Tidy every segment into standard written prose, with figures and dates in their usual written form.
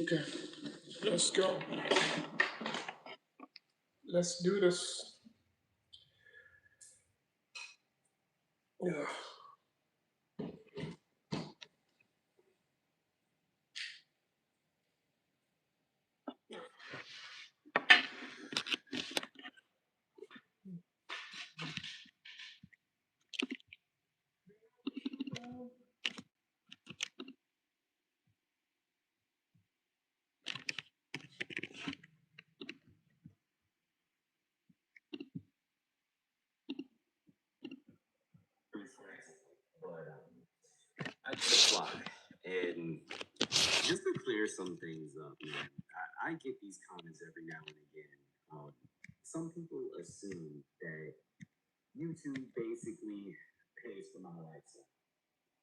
Okay, let's go. Let's do this. Yeah. I just fly. And just to clear some things up, man, I get these comments every now and again. Some people assume that YouTube basically pays for my lifestyle.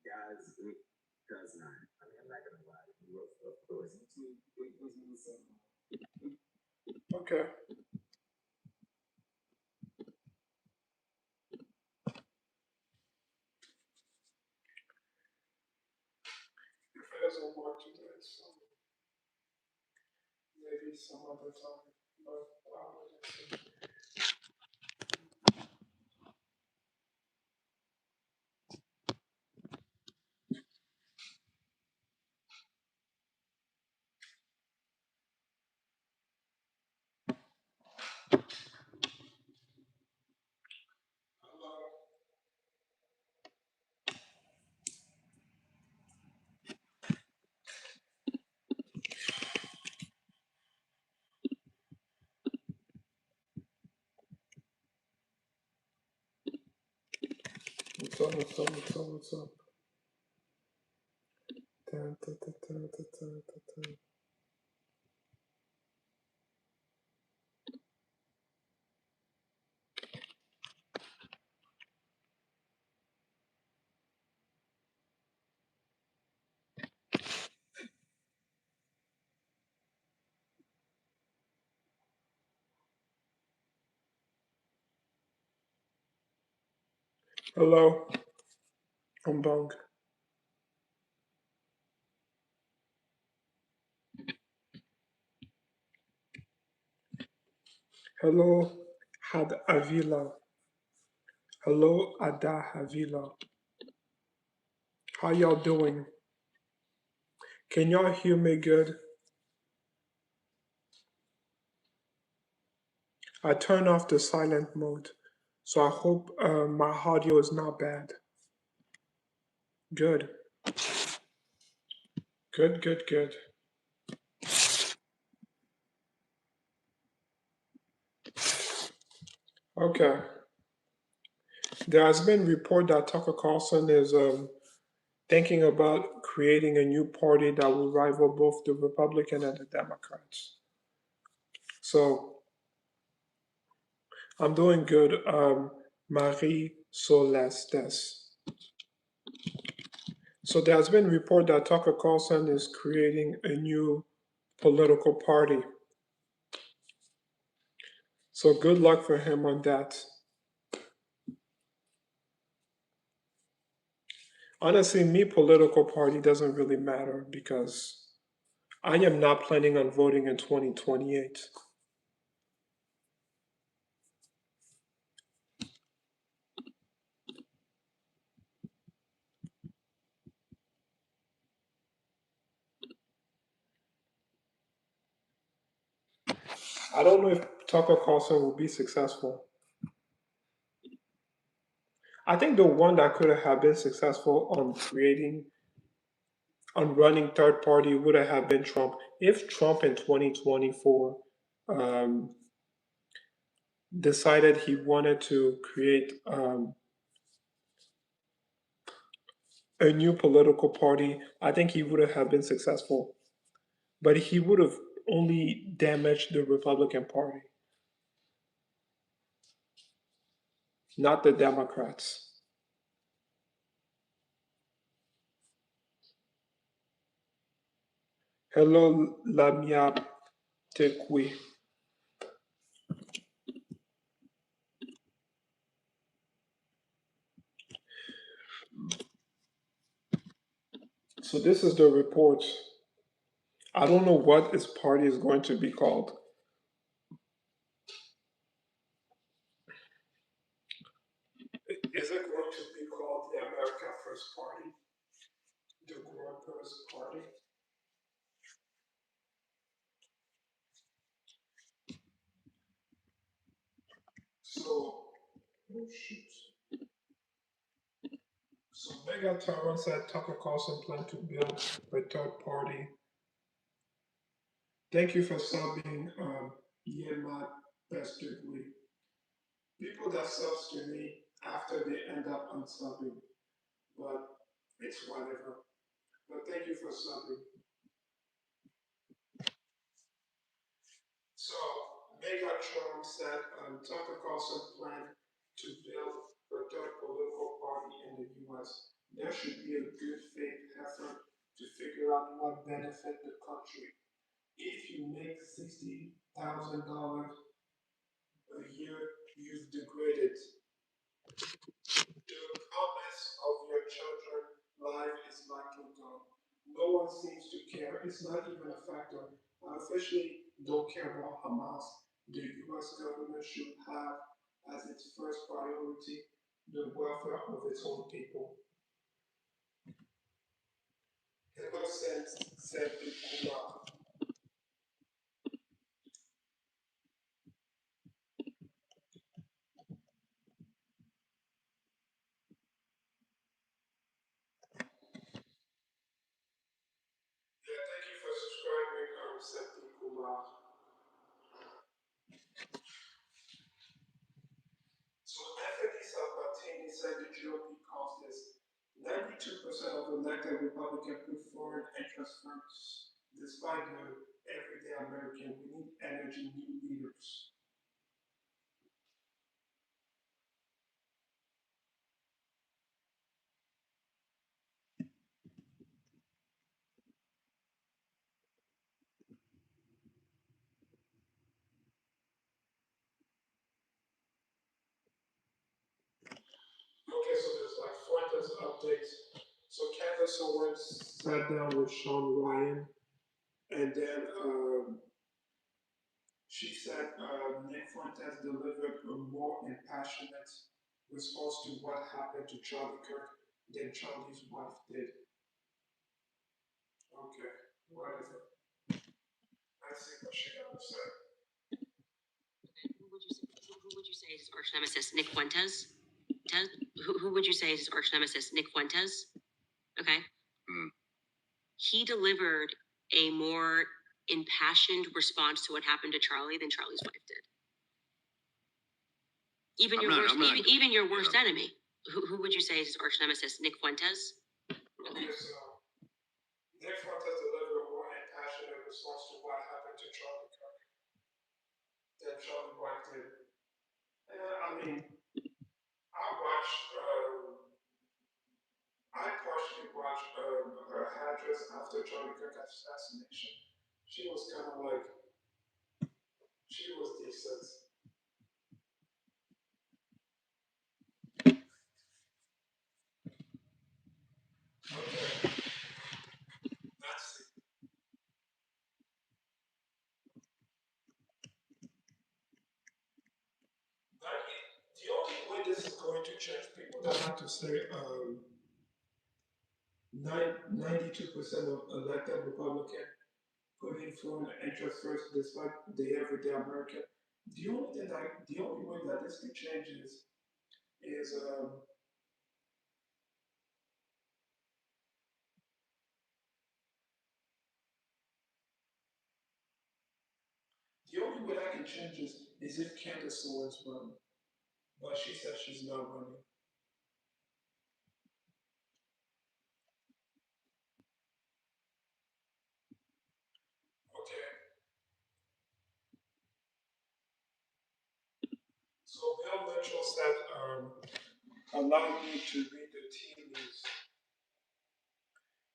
Guys, it does not. I mean, I'm not going to lie to you. Of course, YouTube, it gives me some. Okay. If it doesn't work today, so maybe some other time. But what's up? What's up? What's up? What's up? Dun, dun, dun, dun, dun, dun, dun, dun. Hello, I'm Bong. Hello, Had Avila. Hello, Ada Avila. How y'all doing? Can y'all hear me good? I turned off the silent mode, so I hope my audio is not bad. Good. Good, good, good. Okay. There has been report that Tucker Carlson is thinking about creating a new party that will rival both the Republican and the Democrats. So I'm doing good, Marie Celestes. So there has been report that Tucker Carlson is creating a new political party. So good luck for him on that. Honestly, me, political party doesn't really matter because I am not planning on voting in 2028. I don't know if Tucker Carlson will be successful. I think the one that could have been successful on running third party would have been Trump. If Trump in 2024 um, decided he wanted to create a new political party, I think he would have been successful. But he would have only damaged the Republican Party, not the Democrats. Hello, Lamia Tekwi. So this is the report. I don't know what his party is going to be called. Is it going to be called the America First Party? The Workers' Party? So, oh shoot. So Mega Tyrant said Tucker Carlson planned to build a third party. Thank you for subbing, Yema Best Degree. People that subs to me after they end up unsubbing, but it's whatever. But thank you for subbing. So Megatron said Tucker Carlson planned to build a third political party in the U.S. There should be a good faith effort to figure out what benefit the country. If you make $60,000 a year, you've degraded. The promise of your children's life is likely gone. No one seems to care. It's not even a factor. I officially don't care about Hamas. The US government should have as its first priority the welfare of its own people. Hello, said Kumar. Yeah, thank you for subscribing, Septi Kumar. So Anthony Sabatini said the GOP calls this 92% of elected Republicans put foreign interest first. Despite the everyday American, we need energy new leaders. Okay, so there's like Fuentes updates. So Candace Owens sat down with Shawn Ryan, and then she said Nick Fuentes delivered a more impassionate response to what happened to Charlie Kirk than Charlie's wife did. Okay, whatever. I see what she got to say. Who would you say is his arch nemesis? Nick Fuentes? Who would you say is his arch nemesis? Nick Fuentes? Okay. He delivered a more impassioned response to what happened to Charlie than Charlie's wife did. Even your worst enemy. Who would you say is his arch nemesis? Nick Fuentes? Okay, so Nick Fuentes delivered a more impassioned response to what happened to Charlie Kirk than Charlie White did. I mean, I watched, I partially watched her address after Charlie Kirk assassination. She was kind of like, she was decent. Okay, that's it. The only way this is going to change, people that have to say 92% of elected Republican putting foreign interest first despite the everyday American. The only way that this could change is the only way that can change is if Candace Owens run, but she says she's not running. Okay, so Bill Mitchell said, allow me to read the tea leaves.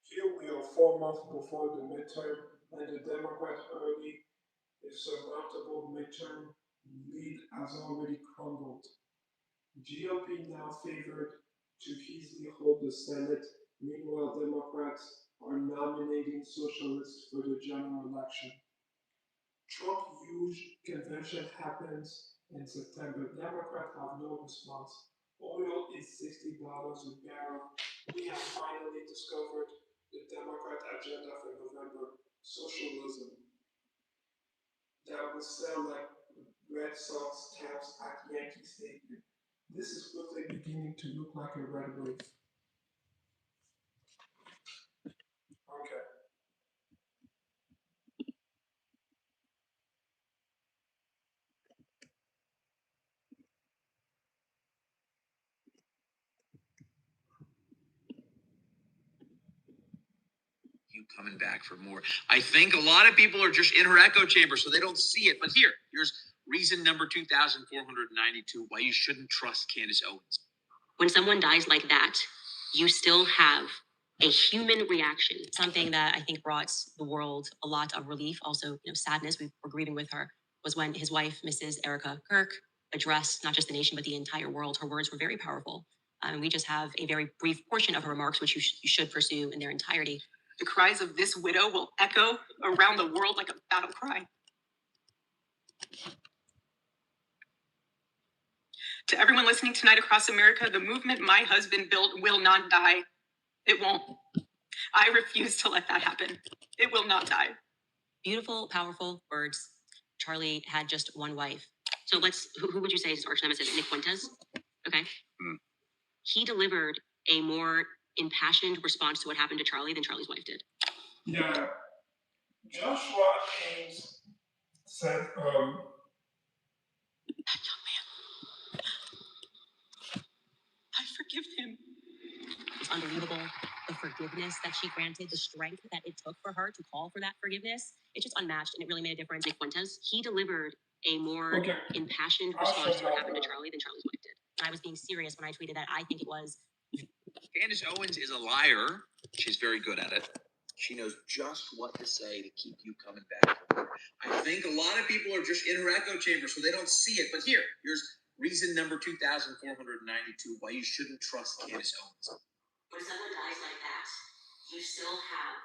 Here we are 4 months before the midterm, and the Democrat early insurmountable midterm lead has already crumbled. GOP now favored to easily hold the Senate. Meanwhile, Democrats are nominating socialists for the general election. Trump's huge convention happens in September. Democrats have no response. Oil is $60 a barrel. We have finally discovered the Democrat agenda for November: socialism. That will sell like Red Sox taps at Yankee Stadium. This is quickly beginning to look like a red wave. Okay. You coming back for more. I think a lot of people are just in her echo chamber, so they don't see it. But here's reason number 2,492 why you shouldn't trust Candace Owens. When someone dies like that, you still have a human reaction. Something that I think brought the world a lot of relief, also, sadness. We were grieving with her, was when his wife, Mrs. Erika Kirk, addressed not just the nation, but the entire world. Her words were very powerful. And we just have a very brief portion of her remarks, which you should pursue in their entirety. The cries of this widow will echo around the world like a battle cry. To everyone listening tonight across America, the movement my husband built will not die. It won't. I refuse to let that happen. It will not die. Beautiful, powerful words. Charlie had just one wife. So who would you say is his arch nemesis? Nick Fuentes? Okay. He delivered a more impassioned response to what happened to Charlie than Charlie's wife did. Yeah. Josua Haymes said, That young man. I forgive him. It's unbelievable. The forgiveness that she granted, the strength that it took for her to call for that forgiveness, it's just unmatched, and it really made a difference. Nick Fuentes, he delivered a more impassioned I'll response shut to what up happened to now. Charlie than Charlie's wife did. I was being serious when I tweeted that. I think it was. Candace Owens is a liar. She's very good at it. She knows just what to say to keep you coming back for more. I think a lot of people are just in her echo chamber, so they don't see it. But here's reason number 2,492 why you shouldn't trust Candace Owens. When someone dies like that, you still have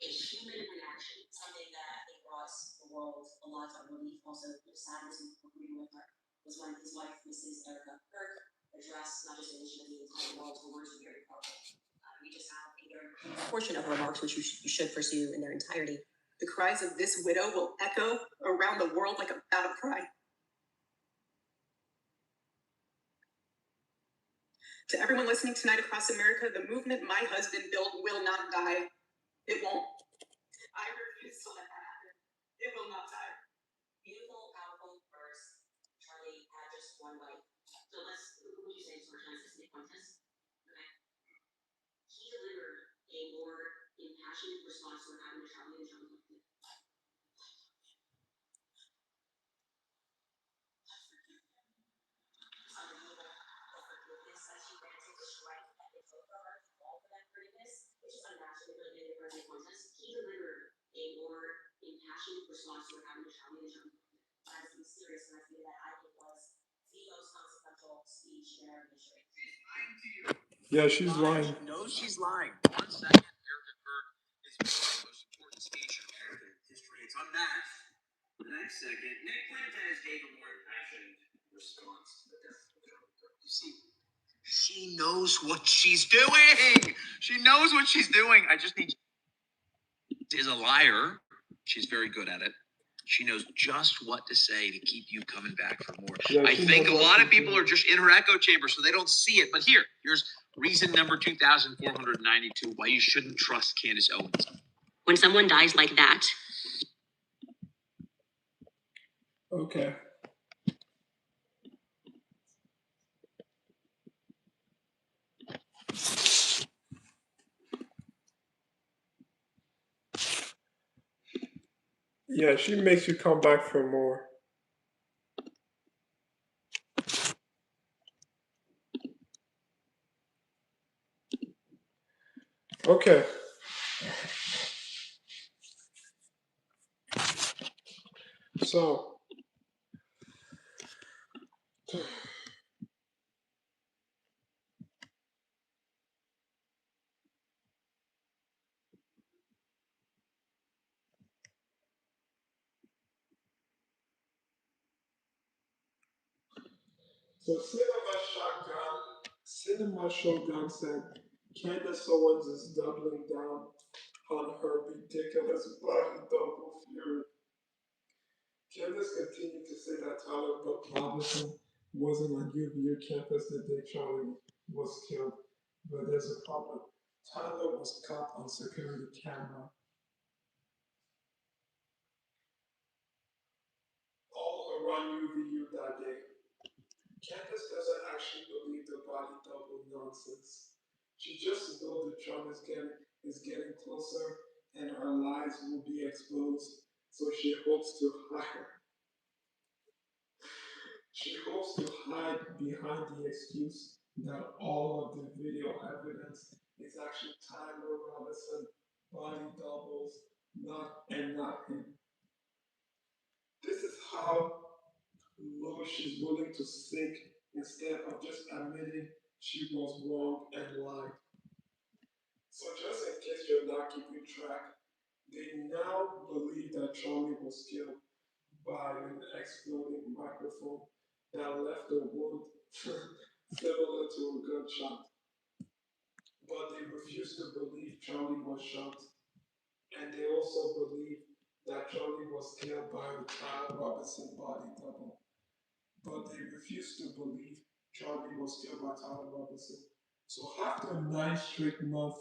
a human reaction. Something that I think brought the world a lot of relief, also sadness. We were grieving with her, was when his wife, Mrs. Erika Kirk, addressed not just the nation, but the entire world. Her words were very powerful. We just have a very portion of her remarks, which you should pursue in their entirety. The cries of this widow will echo around the world like a battle cry. To everyone listening tonight across America, the movement my husband built will not die. It won't. I refuse to let that happen. It will not die. Beautiful, powerful words. Charlie had just one wife. So who would you say is arch nemesis? Nick Fuentes? Okay. He delivered a more impassioned response to what happened to Charlie than Charlie's wife did. It's unbelievable. The forgiveness that she granted, the strength that it took for her to call for that forgiveness, it's just unmatched. It really made a difference. Nick Fuentes, he delivered a more impassioned response to what happened to Charlie than Charlie's wife did. I was being serious when I tweeted that. I think it was the most consequential speech in our history. yeah, she's lying. She knows she's lying. 1 second, Erika Kirk is the most important speech in American history. It's unmatched. The next second, Nick Fuentes gave a more impassioned response to the death of Charlie Kirk. You see, she knows what she's doing. She knows what she's doing. I just need is a liar. She's very good at it. She knows just what to say to keep you coming back for more. Yeah, I think a lot of people are just in her echo chamber, so they don't see it. But here's reason number 2,492 why you shouldn't trust Candace Owens. When someone dies like that. Okay. Yeah, she makes you come back for more. Okay. So, So Cinema Shogun said Candace Owens is doubling down on her ridiculous body double fury. Candace continued to say that Tyler Robinson wasn't on UVU campus the day Charlie was killed, but there's a problem. Tyler was caught on security camera all around UVU that day. Candace doesn't actually believe the body double nonsense. She just knows the trauma is getting closer and her lies will be exposed. So she hopes to hide behind the excuse that all of the video evidence is actually Tyler Robinson body doubles, not him. This is how low she's willing to sink instead of just admitting she was wrong and lied. So just in case you're not keeping track, they now believe that Charlie was killed by an exploding microphone that left a wound similar to a gunshot. But they refuse to believe Charlie was shot. And they also believe that Charlie was killed by a Tyler Robinson body double. But they refuse to believe Charlie was killed by Tyler Robinson. So after 9 straight months,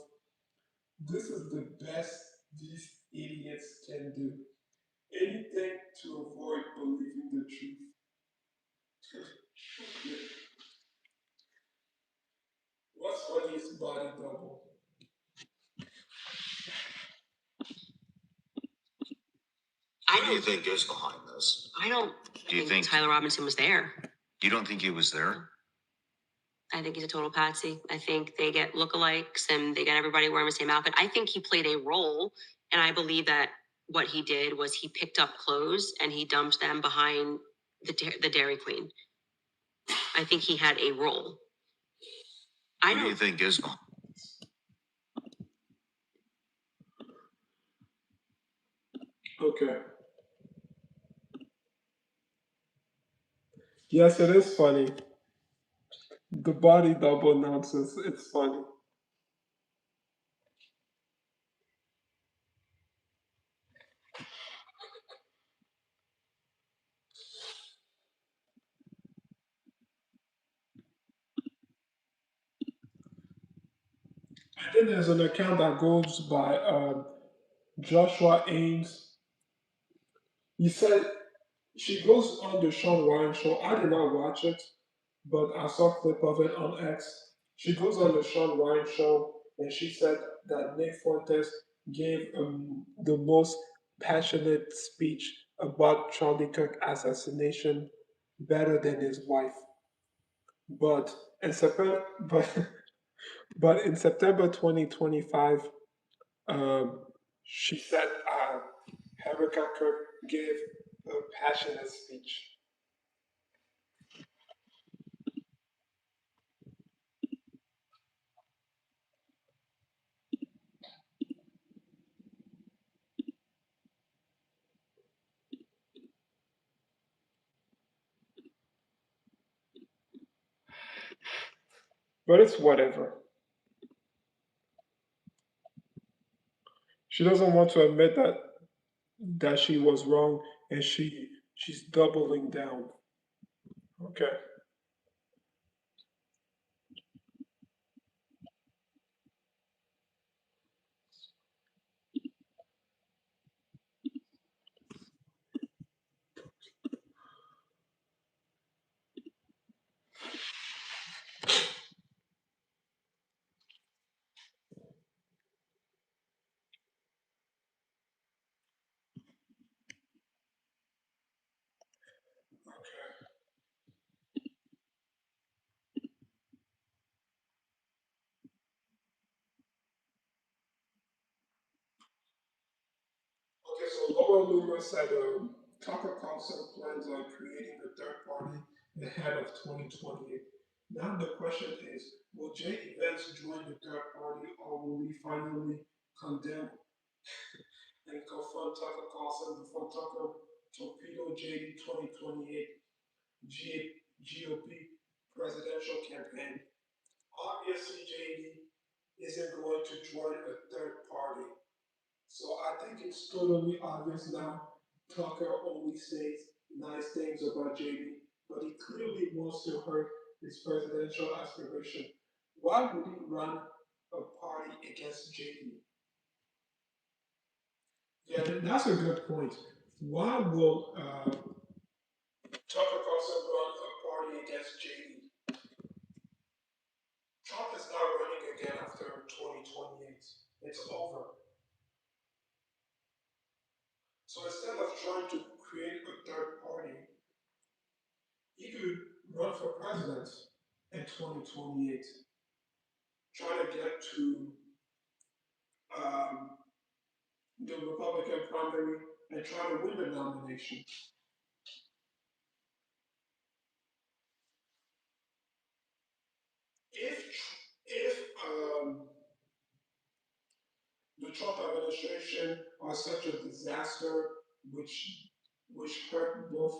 this is the best these idiots can do. Anything to avoid believing the truth. What's funny is body double. What do you think is behind this? I don't Do you think Tyler Robinson was there. You don't think he was there? I think he's a total patsy. I think they get lookalikes and they get everybody wearing the same outfit. I think he played a role, and I believe that what he did was he picked up clothes and he dumped them behind the Dairy Queen. I think he had a role. Who do you think is behind? Okay. Yes, it is funny. The body double nonsense, it's funny. And then there's an account that goes by Josua Haymes. He said she goes on the Shawn Ryan show. I did not watch it, but I saw a clip of it on X. She goes on the Shawn Ryan show and she said that Nick Fuentes gave the most passionate speech about Charlie Kirk assassination better than his wife. But in September, but in September 2025, um, she said Erika Kirk gave a passionate speech. But it's whatever. She doesn't want to admit that she was wrong and she's doubling down. Okay. Okay, so Laura Loomer said Tucker Carlson plans on creating a third party ahead of 2028. Now the question is, will Jay Evans join the third party or will he finally condemn and confront Tucker Carlson before Tucker torpedo JD 2028 GOP? presidential campaign. Obviously, JD isn't going to join a third party. So I think it's totally obvious now. Tucker only says nice things about JD, but he clearly wants to hurt his presidential aspiration. Why would he run a party against JD? Yeah, that's a good point. Why will Tucker Carlson run a party against JD? Trump is not running again after 2028. It's over. So instead of trying to create a third party, he could run for president in 2028, try to get to the Republican primary and try to win the nomination. If the Trump administration are such a disaster, which hurt both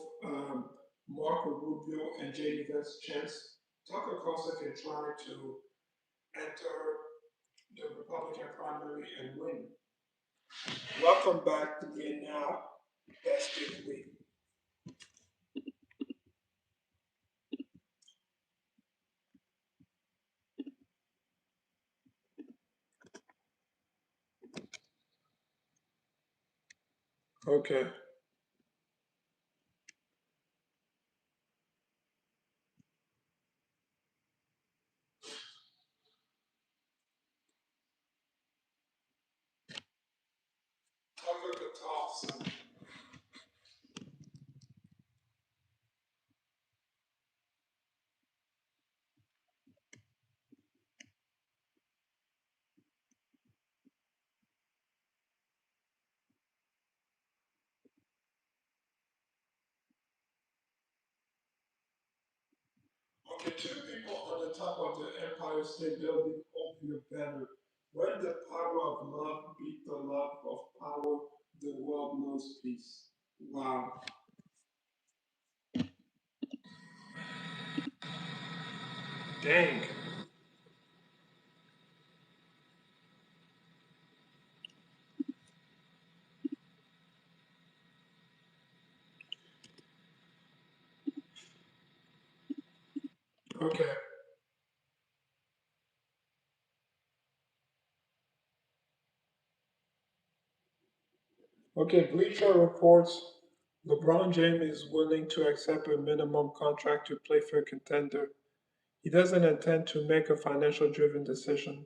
Marco Rubio and J.D. Vance's chance, Tucker Carlson can try to enter the Republican primary and win. Welcome back to the Now Best Week. Okay. Tucker Carlson. Okay, two people on the top of the Empire State Building hope you're better. When the power of love beat the love of power, the world knows peace. Wow. Dang. Okay. Okay, Bleacher reports LeBron James is willing to accept a minimum contract to play for a contender. He doesn't intend to make a financial driven decision.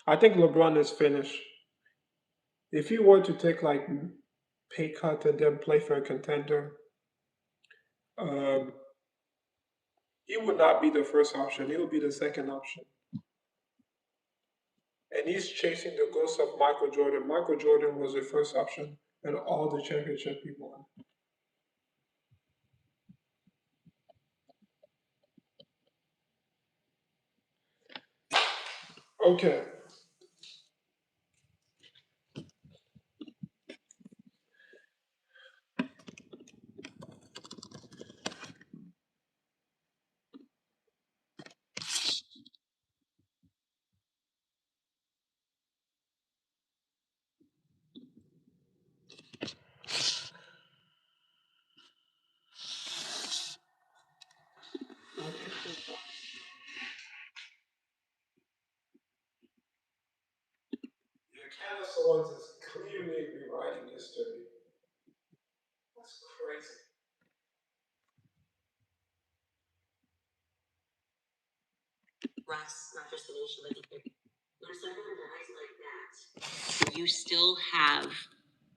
I think LeBron is finished. If he were to take like pay cut and then play for a contender, um, he would not be the first option. He would be the second option. And he's chasing the ghost of Michael Jordan. Michael Jordan was the first option and all the championship he won. Okay. Yeah, Candace Owens is clearly rewriting history. That's crazy. Russ, not just the nation, but the when someone dies like that, you still have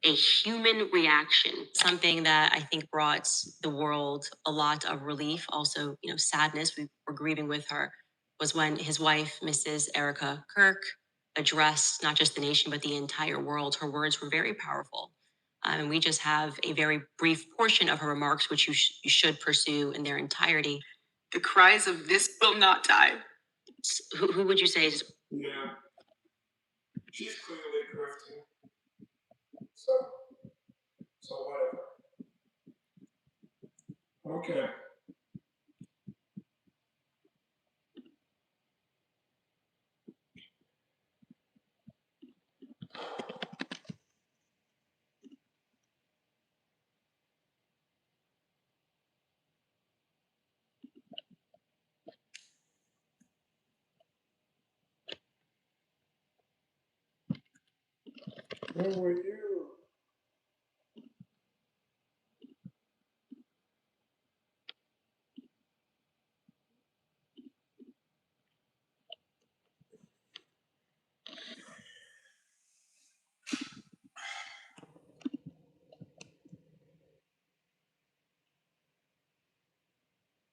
a human reaction. Something that I think brought the world a lot of relief, also, sadness. We were grieving with her, was when his wife, Mrs. Erika Kirk, addressed not just the nation, but the entire world. Her words were very powerful. And we just have a very brief portion of her remarks, which you should pursue in their entirety. The cries of "this will not die." Who would you say is? Yeah. She's clearly grifting. So whatever. Okay. Where were you?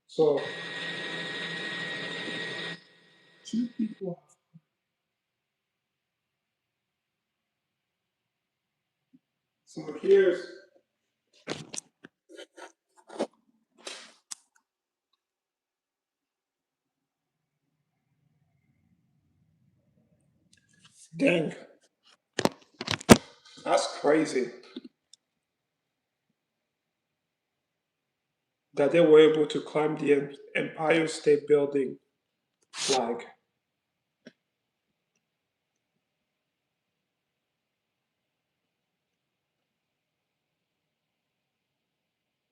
So, two people. So here's dang. That's crazy that they were able to climb the Empire State Building flag.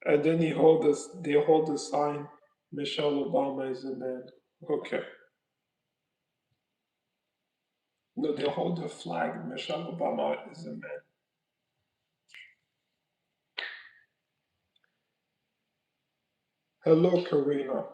And then they hold the sign, Michelle Obama is a man. Okay. No, they hold the flag, Michelle Obama is a man. Hello, Karina.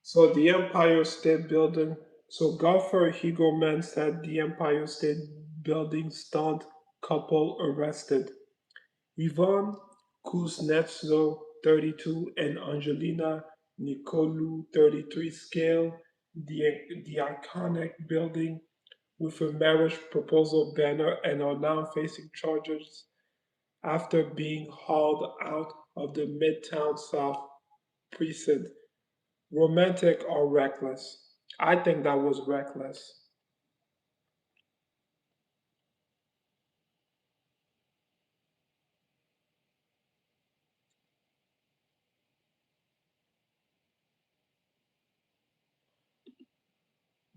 So the Empire State Building. So golfer Hugo Man said the Empire State Building stunned couple arrested. Ivan Kuznetsov, 32, and Angelina Nicolou, 33, scaled the iconic building with a marriage proposal banner and are now facing charges after being hauled out of the Midtown South precinct. Romantic or reckless? I think that was reckless.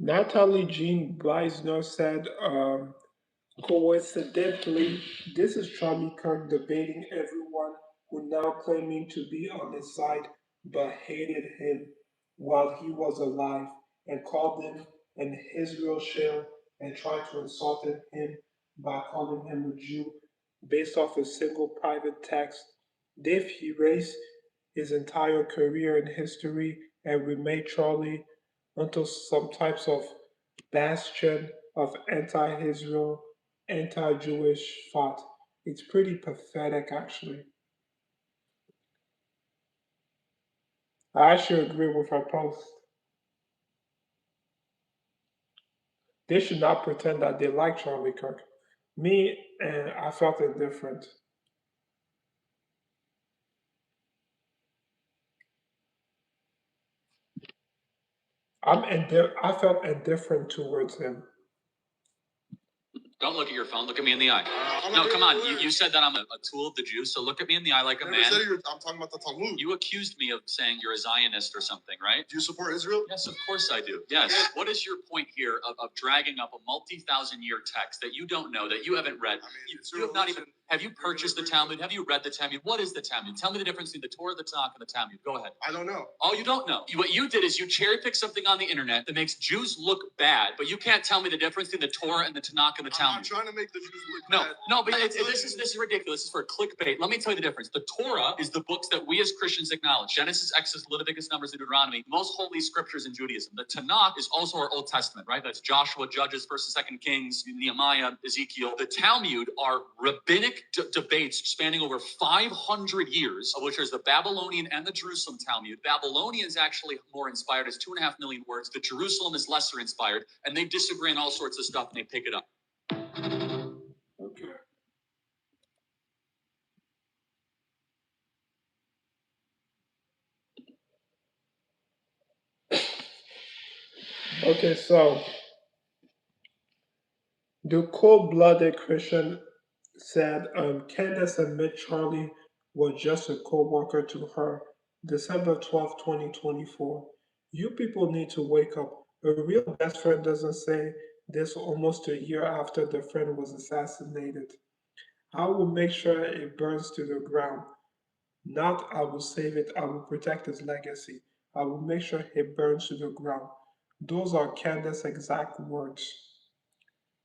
Natalie Jean Beisner said, coincidentally, this is Charlie Kirk debating everyone who now claiming to be on his side but hated him while he was alive and called him an Israel shell and tried to insult him by calling him a Jew based off a single private text. They've erased his entire career in history and remade Charlie into some types of bastion of anti-Israel, anti-Jewish thought. It's pretty pathetic, actually. I actually agree with her post. They should not pretend that they like Charlie Kirk. Me, and I felt indifferent. I felt indifferent towards him. Don't look at your phone. Look at me in the eye. No, come on. You said that I'm a tool of the Jews, so look at me in the eye like a man. I'm talking about the Talmud. You accused me of saying you're a Zionist or something, right? Do you support Israel? Yes, of course I do. Yes. Okay. What is your point here of dragging up a multi-thousand-year text that you don't know, that you haven't read? I mean, you have not even... Have you purchased the Talmud? Have you read the Talmud? What is the Talmud? Tell me the difference between the Torah, the Tanakh, and the Talmud. Go ahead. I don't know. Oh, you don't know. What you did is you cherry-picked something on the internet that makes Jews look bad, but you can't tell me the difference between the Torah and the Tanakh and the Talmud. I'm trying to make the Jews look bad. No, but this is ridiculous. This is for clickbait. Let me tell you the difference. The Torah is the books that we as Christians acknowledge. Genesis, Exodus, Leviticus, Numbers, and Deuteronomy. Most holy scriptures in Judaism. The Tanakh is also our Old Testament, right? That's Joshua, Judges, 1st and 2nd Kings, Nehemiah, Ezekiel. The Talmud are rabbinic debates spanning over 500 years, of which there's the Babylonian and the Jerusalem Talmud. Babylonian is actually more inspired. It's 2.5 million words. The Jerusalem is lesser inspired, and they disagree on all sorts of stuff, and they pick it up. Okay. Okay, so the cold-blooded Christian said Candace admit Charlie was just a co-worker to her. December 12th, 2024. You people need to wake up. A real best friend doesn't say this almost a year after the friend was assassinated. I will make sure it burns to the ground. Not I will save it, I will protect his legacy. I will make sure it burns to the ground. Those are Candace's exact words.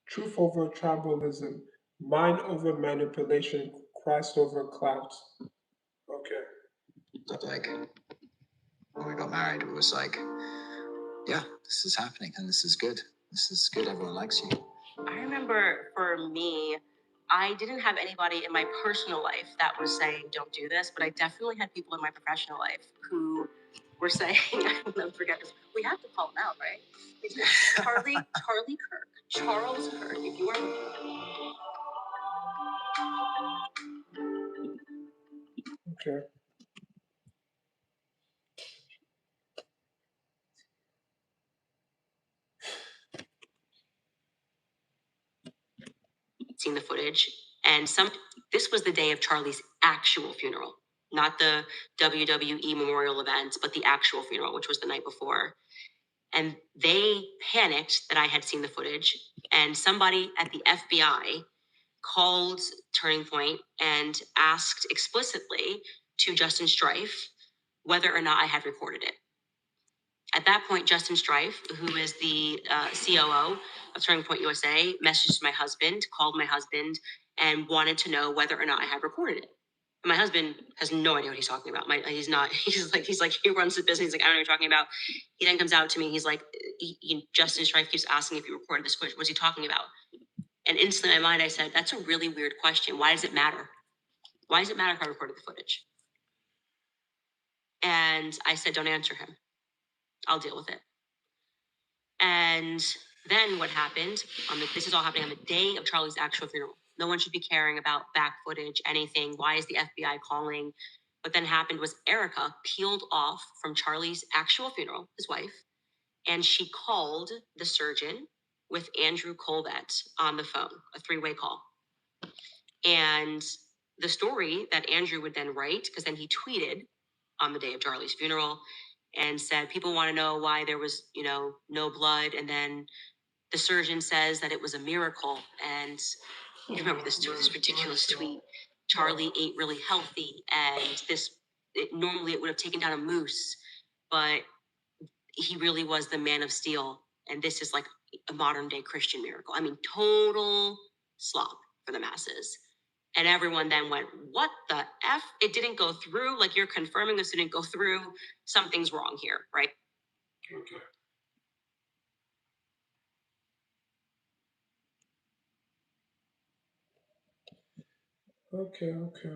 Truth over tribalism, mind over manipulation, Christ over clouds. Okay. But like, when we got married, it was like, yeah, this is happening and this is good. This is good. Everyone likes you. I remember for me, I didn't have anybody in my personal life that was saying, don't do this, but I definitely had people in my professional life who were saying, I'll never forget this. We have to call him out, right? Charlie Kirk, Charles Kirk, if you are looking. Okay. Seen the footage, and this was the day of Charlie's actual funeral, not the WWE memorial event, but the actual funeral, which was the night before. And they panicked that I had seen the footage, and somebody at the FBI called Turning Point and asked explicitly to Justin Strife whether or not I had recorded it. At that point, Justin Strife, who is the COO of Turning Point USA, messaged my husband, called my husband, and wanted to know whether or not I had recorded it. And my husband has no idea what he's talking about. He's like, he runs the business. He's like, I don't know what you're talking about. He then comes out to me. He's like, Justin Strife keeps asking if you recorded this footage. What's he talking about? And instantly in my mind, I said, that's a really weird question. Why does it matter? Why does it matter if I recorded the footage? And I said, don't answer him. I'll deal with it. And then what happened, this is all happening on the day of Charlie's actual funeral. No one should be caring about back footage, anything. Why is the FBI calling? What then happened was Erika peeled off from Charlie's actual funeral, his wife, and she called the surgeon with Andrew Colbett on the phone, a 3-way call. And the story that Andrew would then write, because then he tweeted on the day of Charlie's funeral and said, people want to know why there was, no blood. And then the surgeon says that it was a miracle. And you remember this ridiculous tweet. Charlie ate really healthy, and normally it would have taken down a moose, but he really was the man of steel. And this is like a modern day Christian miracle. I mean, total slop for the masses. And everyone then went, what the F? It didn't go through. Like, you're confirming this didn't go through. Something's wrong here, right? Okay. Okay.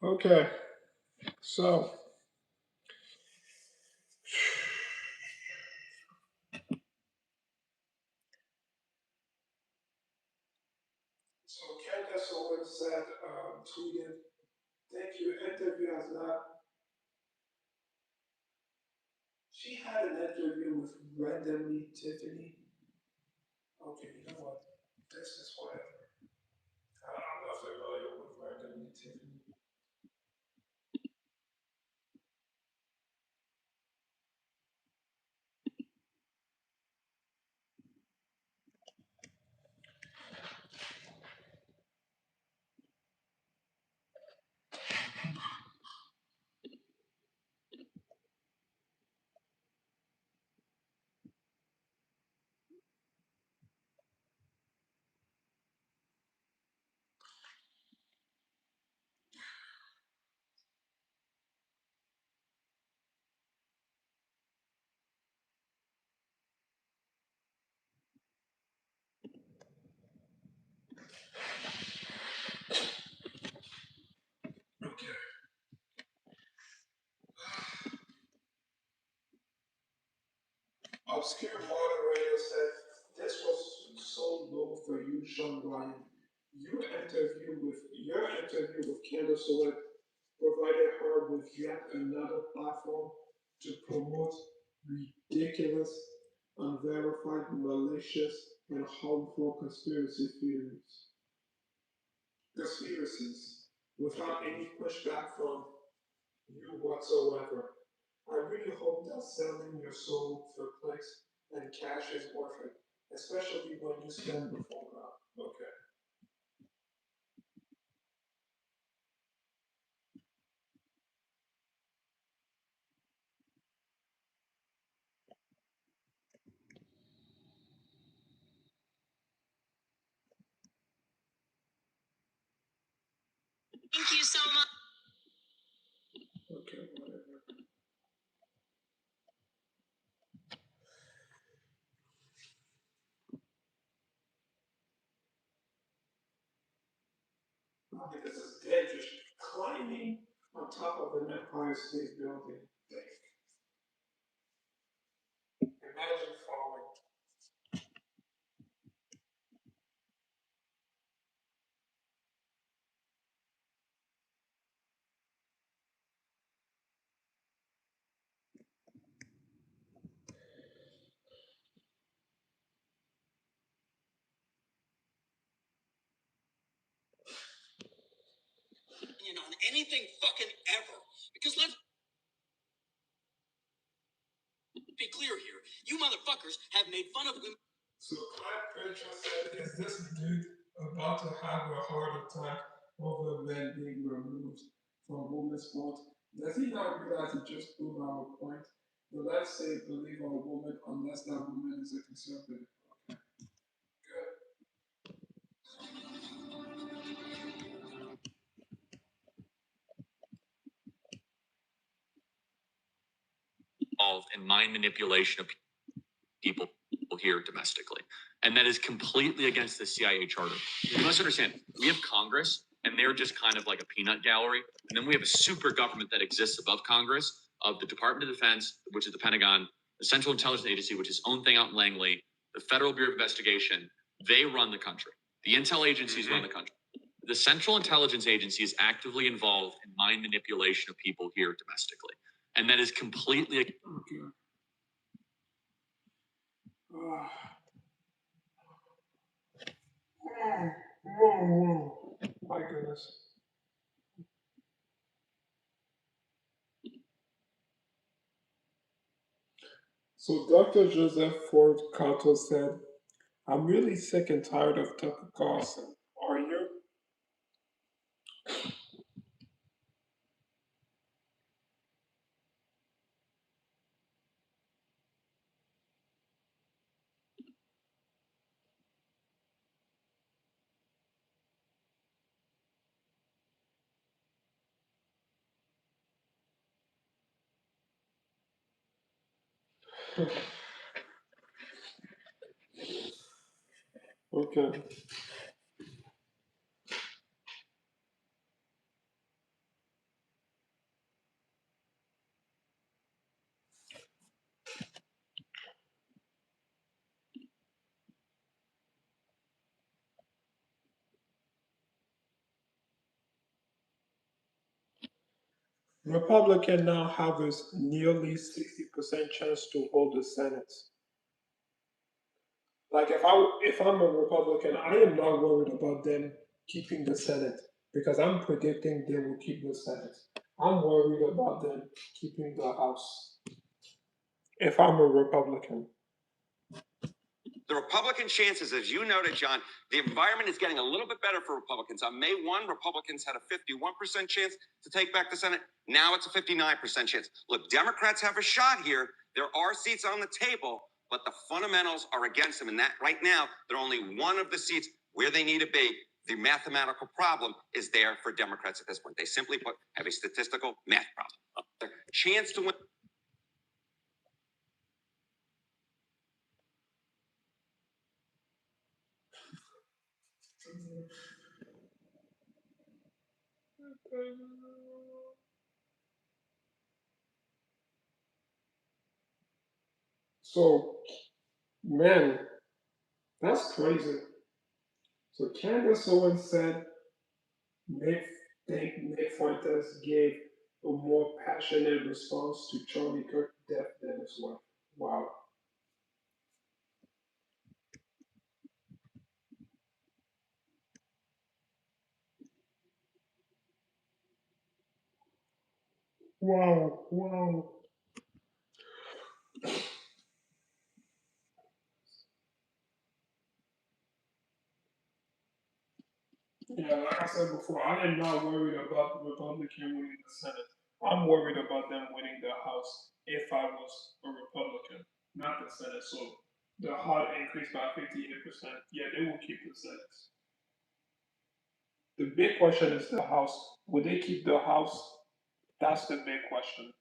Okay. So Candace Owens said, tweeted, thank you, interview has not She had an interview with Randomly Tiffany. Okay, you know what? This is whatever. I'm not familiar with Randomly Tiffany. Okay. Obscure moderator said, "This was so low for you, Shawn Ryan. Your interview with Candace Owens provided her with yet another platform to promote ridiculous, unverified, malicious, and harmful conspiracies without any pushback from you whatsoever. I really hope that selling your soul for clicks and cash is worth it, especially when you stand before God." Okay. Thank you so much. Okay, whatever. Okay, this is dangerous. Climbing on top of an Empire State Building. Imagine falling. On anything fucking ever. Because let's be clear here. You motherfuckers have made fun of women. So Clive Pritchard said, "Is this dude about to have a heart attack over men being removed from women's sports? Does he not realize he just proved our point? The left say believe on a woman unless that woman is a conservative." Okay, good. Involved in mind manipulation of people here domestically. And that is completely against the CIA charter. You must understand, we have Congress, and they're just kind of like a peanut gallery. And then we have a super government that exists above Congress, of the Department of Defense, which is the Pentagon, the Central Intelligence Agency, which is its own thing out in Langley, the Federal Bureau of Investigation. They run the country. The intel agencies run the country. The Central Intelligence Agency is actively involved in mind manipulation of people here domestically. And that is completely Okay. My goodness. So Dr. Joseph Ford Cato said, "I'm really sick and tired of Tucker Carlson. Are you?" Okay. Republican now have a nearly 60% chance to hold the Senate. Like if I'm a Republican, I am not worried about them keeping the Senate because I'm predicting they will keep the Senate. I'm worried about them keeping the House. If I'm a Republican. The Republican chances, as you noted, John, the environment is getting a little bit better for Republicans. On May 1, Republicans had a 51% chance to take back the Senate. Now it's a 59% chance. Look, Democrats have a shot here. There are seats on the table, but the fundamentals are against them. And that right now, they're only one of the seats where they need to be. The mathematical problem is there for Democrats at this point. They simply put, have a statistical math problem. Their chance to win. So, man, that's crazy. So Candace Owens said Nick Fuentes gave a more passionate response to Charlie Kirk death than his wife. Wow. Wow, wow. Yeah, like I said before, I am not worried about the Republican winning the Senate. I'm worried about them winning the House if I was a Republican, not the Senate. So the House increased by 58%. Yeah, they will keep the Senate. The big question is the House. Will they keep the House? That's the big question.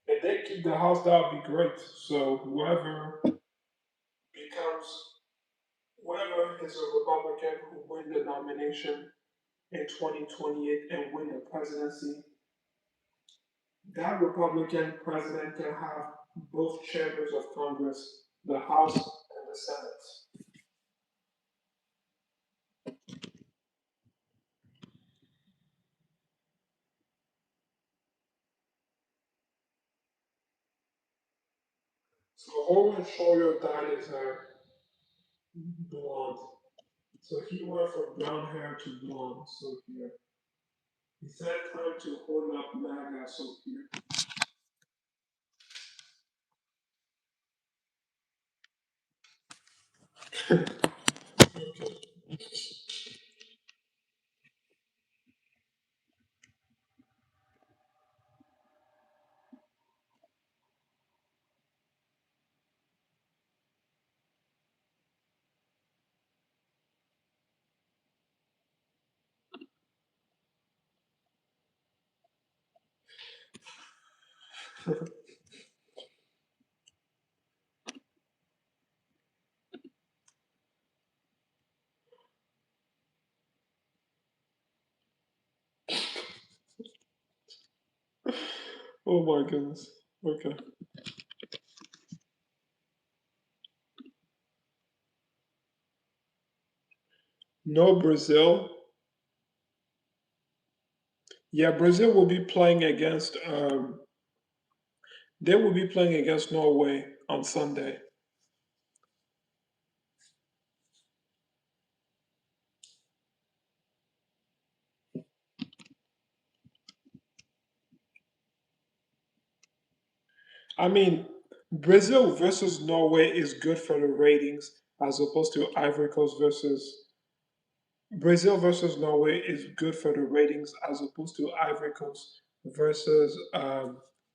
If they keep the House, that would be great. So becomes, whoever is a Republican who win the nomination in 2028 and win the presidency, that Republican president can have both chambers of Congress, the House and the Senate. So Owen Shroyer dyed his hair blonde. So he went from brown hair to blonde. So here. He said time to hold up MAGA. So here. Okay. Oh my goodness. Okay. No Brazil. Yeah, Brazil will be playing against. They will be playing against Norway on Sunday. I mean, Brazil versus Norway is good for the ratings as opposed to Ivory Coast versus Brazil versus Norway is good for the ratings as opposed to Ivory Coast versus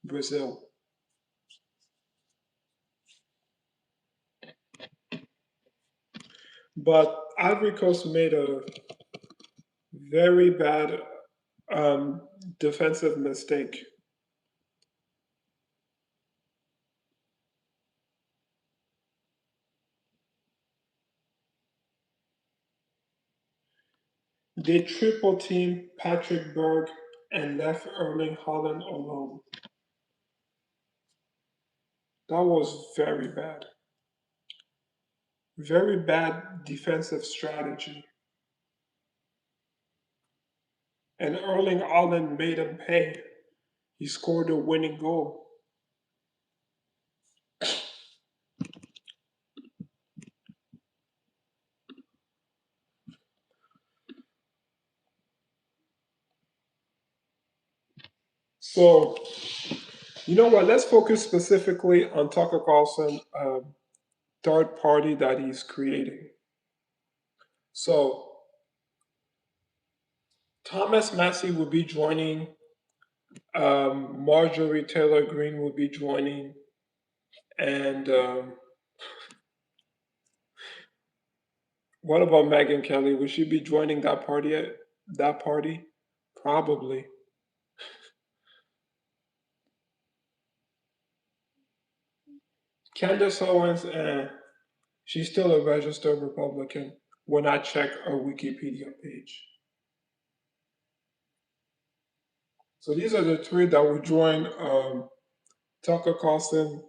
Brazil. But Ivory Coast made a very bad um, defensive mistake. They triple teamed Patrick Berg and left Erling Haaland alone. That was very bad. Very bad defensive strategy. and Erling Haaland made him pay. He scored the winning goal. So, you know what? Let's focus specifically on Tucker Carlson, third party that he's creating. So, Thomas Massey will be joining. Marjorie Taylor Greene will be joining, and what about Megyn Kelly? Will she be joining that party? That party, probably. Candace Owens, she's still a registered Republican when I check her Wikipedia page. So these are the three that will join Tucker Carlson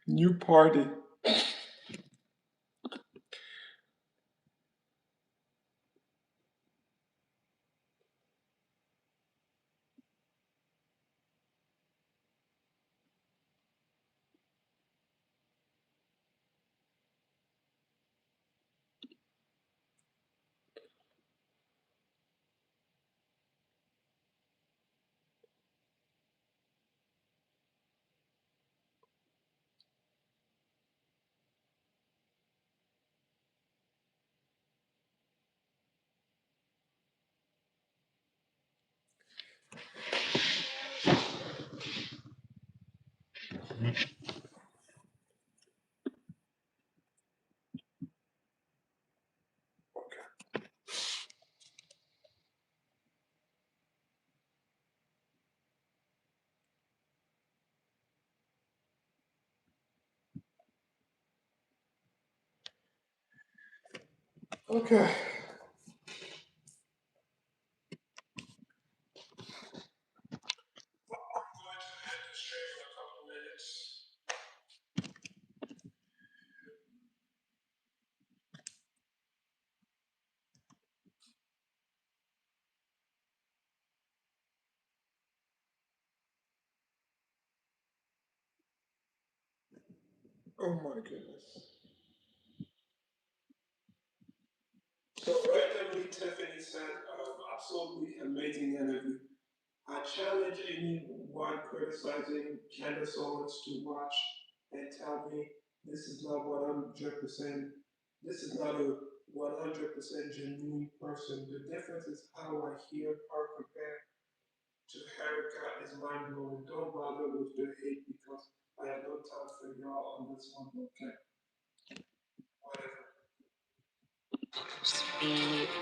new party. Okay. I'm going to end the stream in a couple minutes. Oh my goodness. So randomly, Tiffany said, absolutely amazing interview. I challenge anyone criticizing Candace Owens to watch and tell me this is not 100%. This is not a 100% genuine person. The difference is how I hear her compared to Erika is mind blowing. Don't bother with the hate because I have no time for y'all on this one. Okay, whatever. Anyway.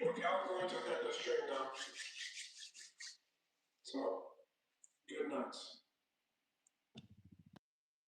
Okay, I'm going to end the stream now.